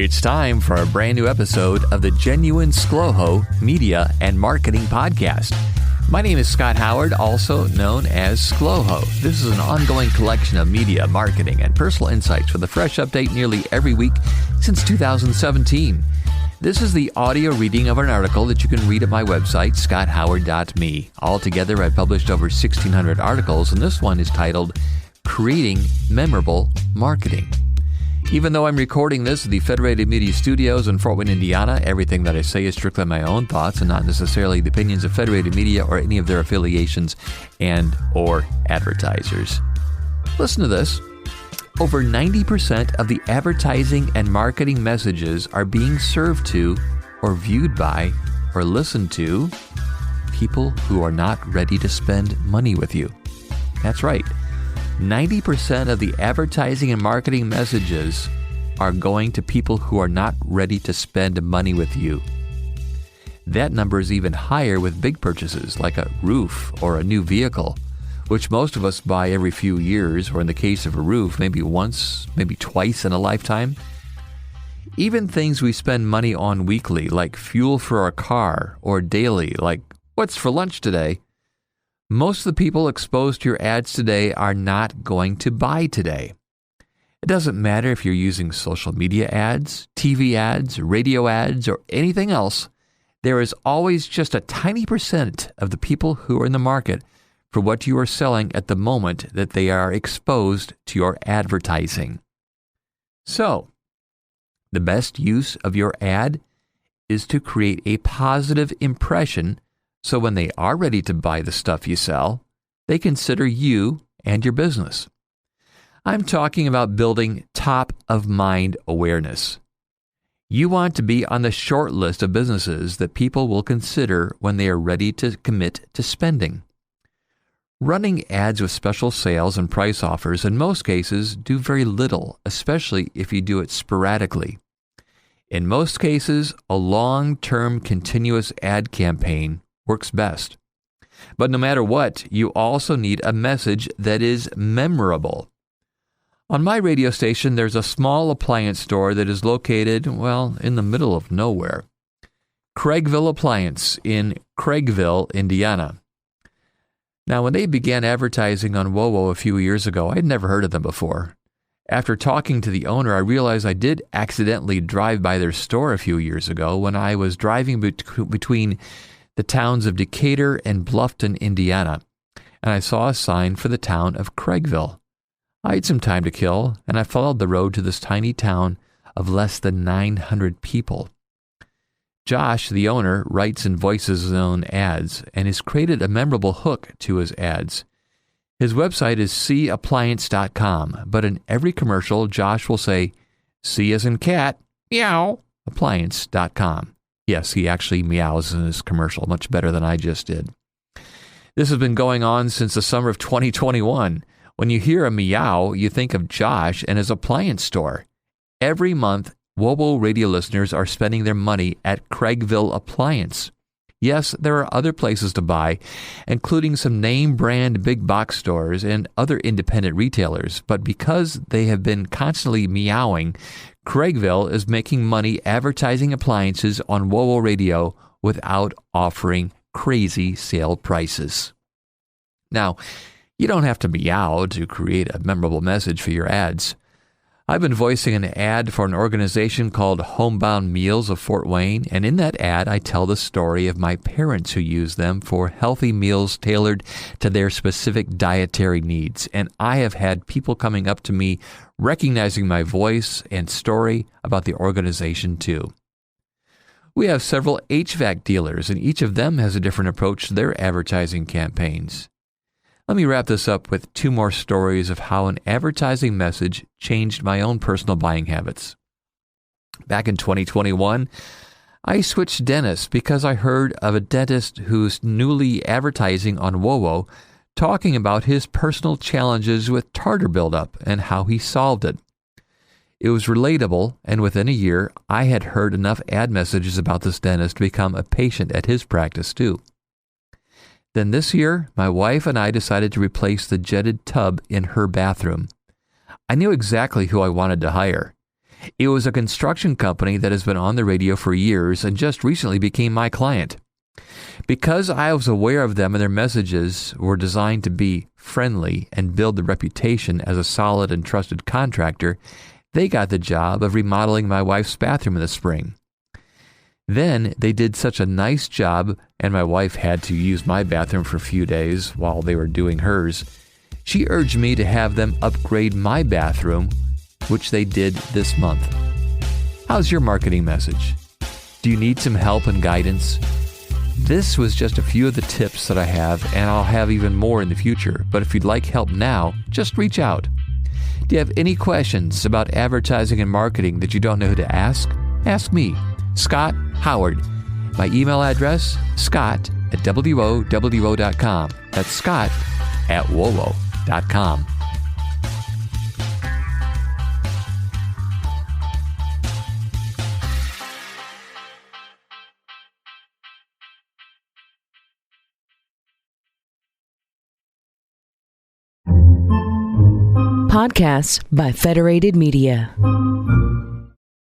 It's time for a brand new episode of the Genuine SCLOHO Media and Marketing Podcast. My name is Scott Howard, also known as SCLOHO. This is an ongoing collection of media, marketing, and personal insights with a fresh update nearly every week since 2017. This is the audio reading of an article that you can read at my website, scotthoward.me. Altogether, I've published over 1,600 articles, and this one is titled Creating Memorable Marketing. Even though I'm recording this at the Federated Media Studios in Fort Wayne, Indiana, everything that I say is strictly my own thoughts and not necessarily the opinions of Federated Media or any of their affiliations and or advertisers. Listen to this. Over 90% of the advertising and marketing messages are being served to or viewed by or listened to people who are not ready to spend money with you. That's right. 90% of the advertising and marketing messages are going to people who are not ready to spend money with you. That number is even higher with big purchases like a roof or a new vehicle, which most of us buy every few years, or in the case of a roof, maybe once, maybe twice in a lifetime. Even things we spend money on weekly, like fuel for our car, or daily, like what's for lunch today. Most of the people exposed to your ads today are not going to buy today. It doesn't matter if you're using social media ads, TV ads, radio ads, or anything else. There is always just a tiny percent of the people who are in the market for what you are selling at the moment that they are exposed to your advertising. So, the best use of your ad is to create a positive impression so when they are ready to buy the stuff you sell, they consider you and your business. I'm talking about building top-of-mind awareness. You want to be on the short list of businesses that people will consider when they are ready to commit to spending. Running ads with special sales and price offers in most cases do very little, especially if you do it sporadically. In most cases, a long-term continuous ad campaign works best. But no matter what, you also need a message that is memorable. On my radio station, there's a small appliance store that is located, in the middle of nowhere. Craigville Appliance in Craigville, Indiana. Now, when they began advertising on WOWO a few years ago, I'd never heard of them before. After talking to the owner, I realized I did accidentally drive by their store a few years ago when I was driving between the towns of Decatur and Bluffton, Indiana, and I saw a sign for the town of Craigville. I had some time to kill, and I followed the road to this tiny town of less than 900 people. Josh, the owner, writes and voices his own ads and has created a memorable hook to his ads. His website is cappliance.com, but in every commercial, Josh will say, C as in cat, meow, appliance.com. Yes, he actually meows in his commercial, much better than I just did. This has been going on since the summer of 2021. When you hear a meow, you think of Josh and his appliance store. Every month, WOWO radio listeners are spending their money at Craigville Appliance. Yes, there are other places to buy, including some name brand big box stores and other independent retailers, but because they have been constantly meowing, Craigville is making money advertising appliances on WOWO radio without offering crazy sale prices. Now, you don't have to meow to create a memorable message for your ads. I've been voicing an ad for an organization called Homebound Meals of Fort Wayne, and in that ad, I tell the story of my parents who use them for healthy meals tailored to their specific dietary needs. And I have had people coming up to me recognizing my voice and story about the organization too. We have several HVAC dealers, and each of them has a different approach to their advertising campaigns. Let me wrap this up with two more stories of how an advertising message changed my own personal buying habits. Back in 2021, I switched dentists because I heard of a dentist who's newly advertising on WOWO talking about his personal challenges with tartar buildup and how he solved it. It was relatable, and within a year, I had heard enough ad messages about this dentist to become a patient at his practice too. Then this year, my wife and I decided to replace the jetted tub in her bathroom. I knew exactly who I wanted to hire. It was a construction company that has been on the radio for years and just recently became my client. Because I was aware of them and their messages were designed to be friendly and build the reputation as a solid and trusted contractor, they got the job of remodeling my wife's bathroom in the spring. Then they did such a nice job, and my wife had to use my bathroom for a few days while they were doing hers. She urged me to have them upgrade my bathroom, which they did this month. How's your marketing message? Do you need some help and guidance? This was just a few of the tips that I have, and I'll have even more in the future. But if you'd like help now, just reach out. Do you have any questions about advertising and marketing that you don't know who to ask? Ask me, Scott Howard. My email address, scott@wowo.com. That's scott@wowo.com. Podcasts by Federated Media.